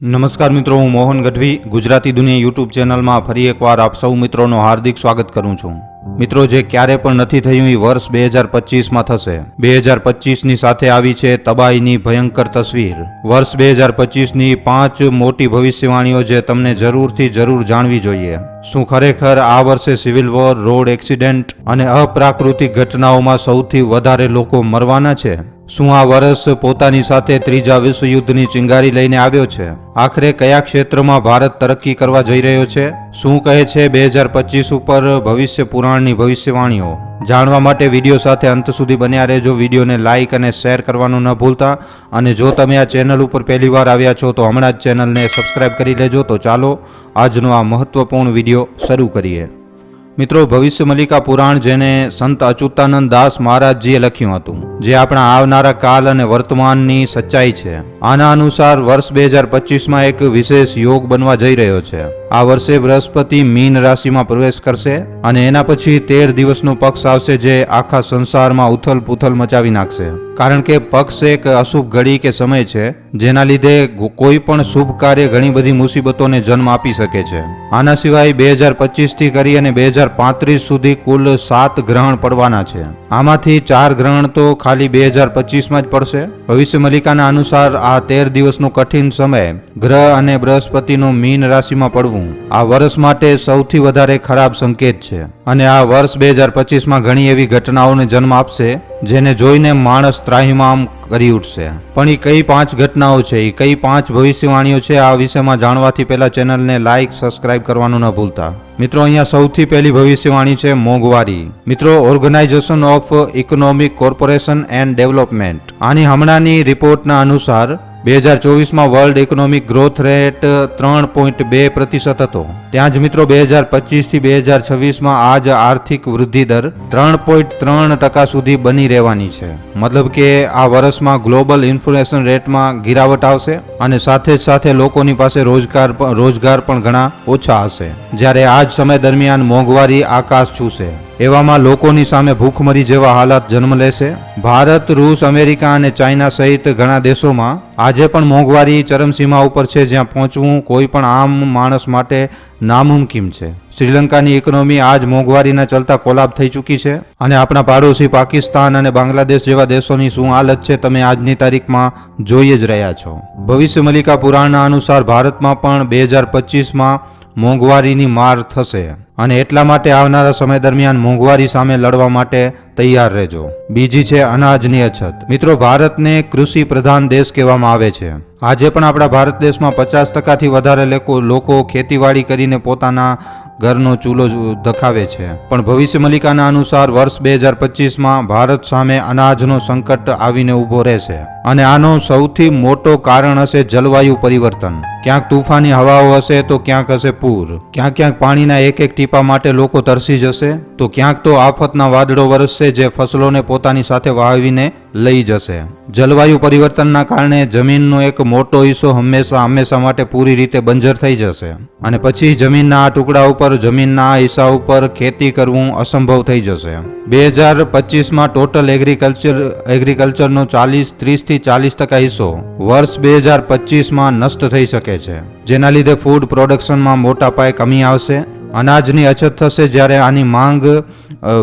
નમસ્કાર મિત્રો, હું મોહન ગઢવી ગુજરાતી દુનિયા યુટ્યુબ ચેનલમાં ફરી એકવાર આપ સૌ મિત્રોનો હાર્દિક સ્વાગત કરું છું. મિત્રો, જે ક્યારે પણ નથી થયું એ વર્ષ 2025માં થશે. 2025ની સાથે આવી છે તબાહીની ભયંકર તસવીર. વર્ષ 2025ની 5 મોટી ભવિષ્યવાણીઓ જે તમને જરૂર જાણવી જોઈએ. શું ખરેખર આ વર્ષે સિવિલ વોર, રોડ એક્સિડન્ટ અને અપ્રાકૃતિક ઘટનાઓમાં સૌથી વધારે લોકો મરવાના છે? શું આ વર્ષ પોતાની સાથે ત્રીજા વિશ્વયુદ્ધની ચિંગારી લઈને આવ્યો છે? આખરે કયા ક્ષેત્રમાં ભારત તરક્કી કરવા જઈ રહ્યો છે? શું કહે છે 2025 ઉપર ભવિષ્ય પુરાણની ભવિષ્યવાણીઓ? જાણવા માટે વિડીયો સાથે અંત સુધી બન્યા રહેજો. વિડીયોને લાઇક અને શેર કરવાનું ન ભૂલતા. અને જો તમે આ ચેનલ ઉપર પહેલીવાર આવ્યા છો તો હમણાં જ ચેનલને સબસ્ક્રાઇબ કરી લેજો. તો ચાલો આજનો આ મહત્વપૂર્ણ વિડીયો શરૂ કરીએ. મિત્રો, ભવિષ્ય મલિકા પુરાણ જેને સંત અચ્યુતાનંદ દાસ મહારાજજીએ લખ્યું હતું, જે આપણા આવનારા કાલ અને વર્તમાનની સચ્ચાઈ છે. આના અનુસાર વર્ષ 2025માં એક વિશેષ યોગ બનવા જઈ રહ્યો છે. આ વર્ષે બૃહસ્પતિ મીન રાશિમાં પ્રવેશ કરશે અને એના પછી 13 દિવસનો પક્ષ આવશે, જે આખા સંસારમાં ઉથલ પુથલ મચાવી નાખશે. કારણ કે પક્ષ એક અશુભ ઘડી કે સમય છે, જેના લીધે કોઈ પણ શુભ કાર્ય ઘણી બધી મુસીબતોને જન્મ આપી શકે છે. આના સિવાય 2025થી કરી અને 2035 સુધી કુલ 7 ગ્રહણ પડવાના છે. આમાંથી 4 ગ્રહણ તો ખાલી 2025માં જ પડશે. ભવિષ્ય મલિકાના અનુસાર આ 13 દિવસનો કઠિન સમય ગ્રહ અને બૃહસ્પતિનું મીન રાશિમાં પડવું આ વર્ષ માટે સૌથી વધારે ખરાબ સંકેત છે. અને આ વર્ષ 2025માં ઘણી એવી ઘટનાઓને જન્મ આપશે જેને જોઈને માણસ ત્રાહિમામ કરી ઉઠશે. પણ એ કઈ 5 ઘટનાઓ છે, એ કઈ 5 ભવિષ્યવાણીઓ છે, આ વિષયમાં જાણવાથી પહેલા ચેનલને લાઇક, સબસ્ક્રાઇબ કરવાનું ન ભૂલતા. મિત્રો, અહીંયા સૌથી પહેલી ભવિષ્યવાણી છે મોંઘવારી. મિત્રો, organisation of economic corporation and development આની હમણાંની રિપોર્ટના અનુસાર 2024માં વર્લ્ડ ઇકોનોમિક ગ્રોથ રેટ 3.2% હતો. ત્યાં જ મિત્રો 2025થી 2026માં આ જ આર્થિક વૃદ્ધિ દર 3.3% સુધી બની રહેવાની છે. મતલબ કે આ વર્ષમાં ગ્લોબલ ઇન્ફ્લેશન રેટમાં ગિરાવટ આવશે અને સાથે જ સાથે લોકોની પાસે રોજગાર પણ ઘણા ઓછા હશે. જ્યારે આ જ સમય દરમિયાન મોંઘવારી આકાશ છૂશે. એવામાં લોકોની સામે ભૂખમરી જેવા હાલાત જન્મ લેશે. ભારત, રૂસ, અમેરિકા અને ચાઇના સહિત ઘણા દેશોમાં આજે પણ મોંઘવારી ચરમસીમા ઉપર છે, જ્યાં પહોંચવું કોઈ પણ આમ માણસ માટે નામુમકિન છે. શ્રીલંકાની ઇકોનોમી આજ મોંઘવારીના ચલતા કોલાપ થઈ ચૂકી છે. અને આપણા પાડોશી પાકિસ્તાન અને બાંગ્લાદેશ જેવા દેશોની શું હાલત છે તમે આજની તારીખમાં જોઈ જ રહ્યા છો. ભવિષ્ય મલિકા પુરાણના અનુસાર ભારતમાં પણ 2025માં મોંઘવારીની માર થશે. અને એટલા માટે આવનારા સમય દરમિયાન મોંઘવારી સામે લડવા માટે તૈયાર રહેજો. બીજી છે અનાજની અછત. મિત્રો, ભારતને કૃષિ પ્રધાન દેશ કહેવામાં આવે છે. આજે પણ આપણા ભારત દેશમાં 50%થી વધારે લોકો ખેતીવાડી કરીને પોતાના ઘરનો ચૂલો ધખાવે છે. પણ ભવિષ્ય મલિકાના અનુસાર વર્ષ 2025માં ભારત સામે અનાજનો સંકટ આવીને ઊભો રહેશે. અને આનો સૌથી મોટો કારણ હશે જલવાયુ પરિવર્તન. ક્યાંક તુફાની હવાઓ હશે તો ક્યાંક હશે પૂર. ક્યાંક પાણીના એક ટીપા માટે લોકો તરસી જશે, તો ક્યાંક તો આફતના વાદળો વરસશે જે ફસલોને પોતાની સાથે વાવીને લઈ જશે. જલવાયુ પરિવર્તનના કારણે જમીનનો એક મોટો હિસ્સો હંમેશા માટે પૂરી રીતે બંજર થઈ જશે. અને પછી જમીનના આ ટુકડા ઉપર, જમીનના આ હિસ્સા ઉપર ખેતી કરવું અસંભવ થઈ જશે. 2025માં ટોટલ એગ્રીકલ્ચરનો 30થી 40% હિસ્સો વર્ષ 2025માં નષ્ટ થઈ શકે છે, જેના લીધે ફૂડ પ્રોડક્શનમાં મોટા પાયે કમી આવશે. અનાજની અછત થશે, જ્યારે આની માંગ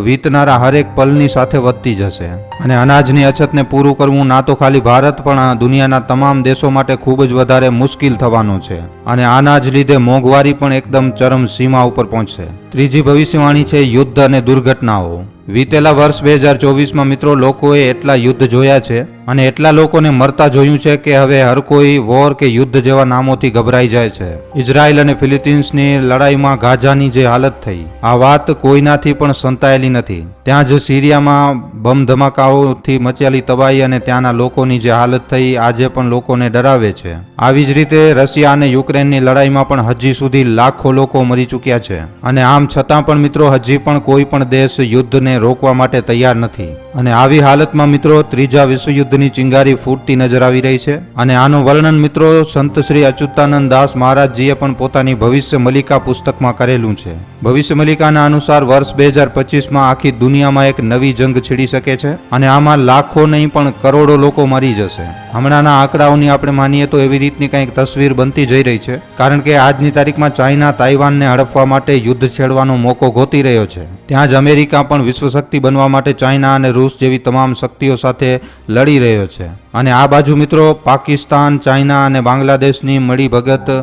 વીતનારા હરેક પલની સાથે વધતી જશે. અને અનાજની અછતને પૂરું કરવું ના તો ખાલી ભારત પણ દુનિયાના તમામ દેશો માટે ખૂબ જ વધારે મુશ્કેલ થવાનું છે. અને આના જ લીધે મોંઘવારી પણ એકદમ ચરમ સીમા ઉપર પહોંચશે. ત્રીજી ભવિષ્યવાણી છે યુદ્ધ અને દુર્ઘટનાઓ. વીતેલા વર્ષ 2024માં મિત્રો લોકોએ એટલા યુદ્ધ જોયા છે અને એટલા લોકોને મરતા જોયું છે કે હવે હર કોઈ વોર કે યુદ્ધ જેવા નામોથી ગભરાઈ જાય છે. ઇઝરાયલ અને ફિલિસ્તીનની લડાઈમાં ગાઝાની જે હાલત થઈ, આ વાત કોઈનાથી પણ સંતાયેલી નથી. ત્યાં જ સિરિયામાં બમ ધમાકાઓથી મચેલી તબાહી અને ત્યાંના લોકોની જે હાલત થઈ આજે પણ લોકોને ડરાવે છે. આવી જ રીતે રશિયા અને યુક્રેનની લડાઈમાં પણ હજી સુધી લાખો લોકો મરી ચૂક્યા છે. અને આમ છતાં પણ મિત્રો હજી પણ કોઈ પણ દેશ યુદ્ધને રોકવા માટે તૈયાર નથી. અને આવી હાલતમાં મિત્રો ત્રીજા વિશ્વયુદ્ધની ચિંગારી ફૂટતી નજર આવી રહી છે. અને આનું વર્ણન મિત્રો સંત શ્રી અચ્યુતાનંદ દાસ મહારાજજીએ પણ પોતાની ભવિષ્ય મલિકા પુસ્તકમાં કરેલું છે. ભવિષ્ય મલિકાના અનુસાર વર્ષ 2025માં આખી દુનિયામાં એક નવી જંગ છિડી શકે છે અને આમાં લાખો નહીં પણ કરોડો લોકો મરી જશે. હમણાંના આંકડાઓની આપણે માનીએ તો એવી રીતની કંઈક તસવીર બનતી જઈ રહી છે, કારણ કે આજની તારીખમાં ચાઇના તાઇવાનને હડપવા માટે યુદ્ધ છેડવાનો મોકો ગોતી રહ્યો છે. ત્યાં જ અમેરિકા પણ વિશ્વ શક્તિ બનવા માટે ચાઇના અને રૂસ જેવી તમામ શક્તિઓ સાથે લડી રહ્યો છે. અને આ બાજુ મિત્રો પાકિસ્તાન, ચાઇના અને બાંગ્લાદેશની મળીભગત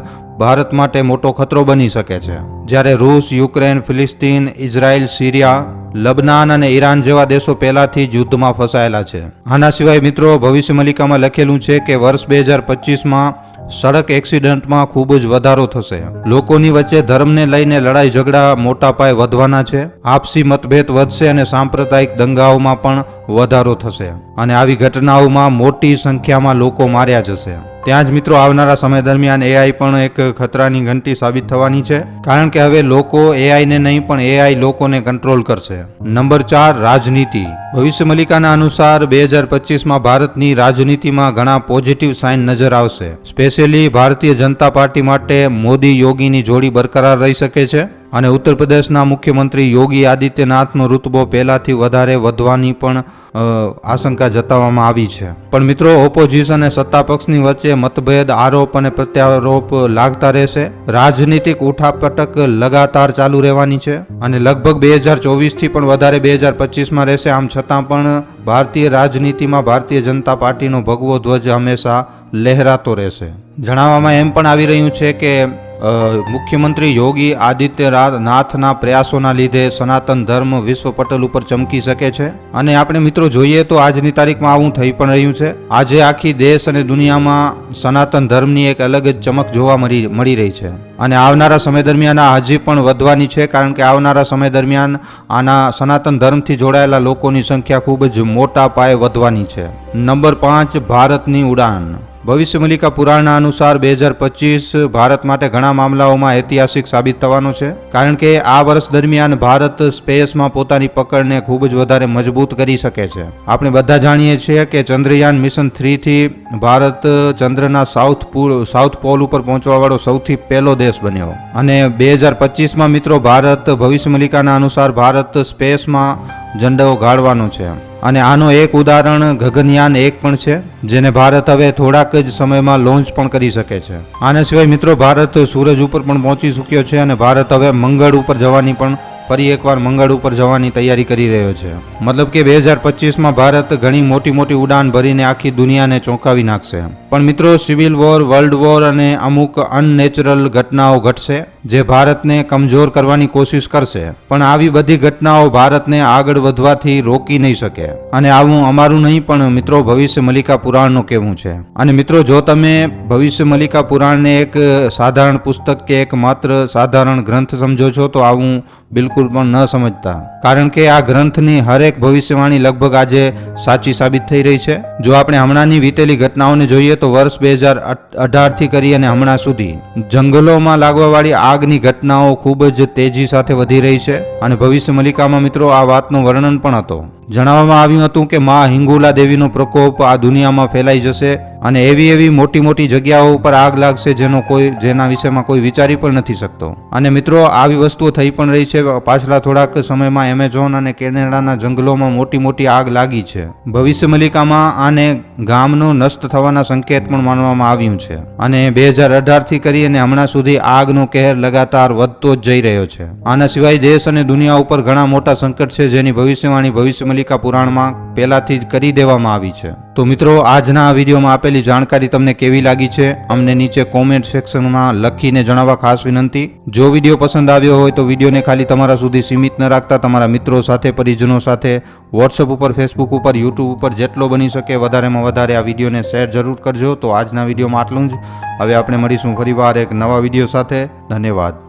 ભારત માટે મોટો ખતરો બની શકે છે. જ્યારે રૂસ, યુક્રેન, ફિલિસ્તીન, ઇઝરાયલ, સિરિયા, લબનાન અને ઈરાન જેવા દેશો પહેલાથી જ યુદ્ધમાં ફસાયેલા છે. આના સિવાય મિત્રો ભવિષ્ય મલિકામાં લખેલું છે કે વર્ષ 2025માં સડક એક્સિડન્ટમાં ખૂબ જ વધારો થશે. લોકોની વચ્ચે ધર્મને લઈને લડાઈ ઝઘડા મોટા પાયે વધવાના છે. આપસી મતભેદ વધશે અને સાંપ્રદાયિક દંગાઓમાં પણ વધારો થશે અને આવી ઘટનાઓમાં મોટી સંખ્યામાં લોકો માર્યા જશે. ત્યાં જ મિત્રો આવનારા સમય દરમિયાન એઆઈ પણ એક ખતરાની ઘંટી સાબિત થવાની છે, કારણ કે હવે લોકો એઆઈને નહીં પણ એઆઈ લોકોને કંટ્રોલ કરશે. નંબર 4, રાજનીતિ. ભવિષ્ય મલિકાના અનુસાર 2025માં ભારતની રાજનીતિમાં ઘણા પોઝિટિવ સાઇન નજર આવશે. સ્પેશિયલી ભારતીય જનતા પાર્ટી માટે મોદી યોગીની જોડી બરકરાર રહી શકે છે અને ઉત્તર પ્રદેશના મુખ્યમંત્રી યોગી આદિત્યનાથનો રૂતબો પહેલાથી વધારે વધવાની પણ આશંકા જતાવવામાં આવી છે. પણ મિત્રો ઓપોઝિશન અને સત્તા પક્ષની વચ્ચે મતભેદ, આરોપ અને પ્રત્યારોપ લાગતા રહેશે. રાજનીતિક ઉઠાપટક લગાતાર ચાલુ રહેવાની છે અને લગભગ 2024થી પણ વધારે 2025માં રહેશે. આમ છતાં પણ ભારતીય રાજનીતિમાં ભારતીય જનતા પાર્ટીનો ભગવો ધ્વજ હંમેશા લહેરાતો રહેશે. જણાવવામાં એમ પણ આવી રહ્યું છે કે મુખ્યમંત્રી યોગી આદિત્યનાથના પ્રયાસોના લીધે સનાતન ધર્મ વિશ્વ પટલ ઉપર ચમકી શકે છે. અને આપણે મિત્રો જોઈએ તો આજની તારીખમાં આવું થઈ પણ રહ્યું છે. આજે આખી દેશ અને દુનિયામાં સનાતન ધર્મની એક અલગ જ ચમક જોવા મળી રહી છે અને આવનારા સમય દરમિયાન આ હજી પણ વધવાની છે, કારણ કે આવનારા સમય દરમિયાન આના સનાતન ધર્મથી જોડાયેલા લોકોની સંખ્યા ખૂબ જ મોટા પાયે વધવાની છે. નંબર 5, ભારતની ઉડાન. ભવિષ્ય મલિકા પુરાણના અનુસાર 2025 ભારત માટે ઘણા મામલાઓમાં ઐતિહાસિક સાબિત થવાનો છે, કારણ કે આ વર્ષ દરમિયાન ભારત સ્પેસમાં પોતાની પકડને ખૂબ જ વધારે મજબૂત કરી શકે છે. આપણે બધા જાણીએ છીએ કે ચંદ્રયાન મિશન 3થી ભારત ચંદ્રના સાઉથ પોલ ઉપર પહોંચવાવાળો સૌથી પહેલો દેશ બન્યો અને 2025માં મિત્રો ભારત ભવિષ્ય મલિકાના અનુસાર ભારત સ્પેસમાં ઝંડો ગાળવાનો છે. અને આનો એક ઉદાહરણ ગગનયાન 1 પણ છે, જેને ભારત હવે થોડાક જ સમયમાં લોન્ચ પણ કરી શકે છે. આના સિવાય મિત્રો ભારત સૂરજ ઉપર પણ પહોંચી ચૂક્યો છે અને ભારત હવે મંગળ ઉપર જવાની પણ ફરી એકવાર મંગળ ઉપર જવાની તૈયારી કરી રહ્યો છે. મતલબ કે 2025માં ભારત ઘણી મોટી ઉડાન ભરીને આખી દુનિયાને ચોંકાવી નાખશે. પણ મિત્રો સિવિલ વોર, વર્લ્ડ વોર અને અમુક અનનેચરલ ઘટનાઓ ઘટશે જે ભારતને કમજોર કરવાની કોશિશ કરશે. પણ આવી બધી ઘટનાઓ ભારતને આગળ વધવાથી રોકી નહીં શકે. અને આવું અમારું નહીં પણ મિત્રો ભવિષ્ય મલિકા પુરાણનું કહેવું છે. અને મિત્રો જો તમે ભવિષ્ય મલિકા પુરાણને એક સાધારણ પુસ્તક કે એક માત્ર સાધારણ ગ્રંથ સમજો છો તો આવું બિલકુલ પણ ન સમજતા, કારણ કે આ ગ્રંથની હરેક ભવિષ્યવાણી લગભગ આજે સાચી સાબિત થઈ રહી છે. જો આપણે હમણાંની વીતેલી ઘટનાઓને જોઈએ તો વર્ષ 2018થી કરી અને હમણાં સુધી જંગલોમાં લાગવાવાળી આગની ઘટનાઓ ખૂબ જ તેજી સાથે વધી રહી છે અને ભવિષ્ય મલિકામાં મિત્રો આ વાતનું વર્ણન પણ હતો. જણાવવામાં આવ્યું હતું કે માં હિંગોલા દેવીનો પ્રકોપ આ દુનિયામાં ફેલાઈ જશે અને એવી મોટી જગ્યાઓ ઉપર આગ લાગશે જેના વિષયમાં કોઈ વિચારી પણ નથી શકતો. અને મિત્રો આવી વસ્તુઓ થઈ પણ રહી છે. પાછલા થોડાક સમયમાં એમેઝોન અને કેનેડાના જંગલોમાં મોટી આગ લાગી છે. ભવિષ્ય મલિકામાં આને ગામનો નષ્ટ થવાના સંકેત પણ માનવામાં આવ્યું છે અને 2018થી કરી અને હમણાં સુધી આગનો કહેર લગાતાર વધતો જ જઈ રહ્યો છે. આના સિવાય દેશ અને દુનિયા ઉપર ઘણા મોટા સંકટ છે જેની ભવિષ્યવાણી ભવિષ્ય મલિકા પુરાણમાં પહેલાથી જ કરી દેવામાં આવી છે. તો મિત્રો આજના આ વિડીયોમાં આપેલી જાણકારી તમને કેવી લાગી છે અમને નીચે કોમેન્ટ સેક્શનમાં લખીને જણાવવા ખાસ વિનંતી. જો વિડીયો પસંદ આવ્યો હોય તો વિડીયોને ખાલી તમારા સુધી સીમિત ન રાખતા તમારા મિત્રો સાથે, પરિજનો સાથે, વોટ્સઅપ ઉપર, ફેસબુક ઉપર, યુટ્યુબ ઉપર જેટલો બની શકે વધારેમાં વધારે આ વિડીયોને શેર જરૂર કરજો. તો આજના વિડીયોમાં આટલું જ. હવે આપણે મળીશું ફરીવાર એક નવા વિડીયો સાથે. ધન્યવાદ.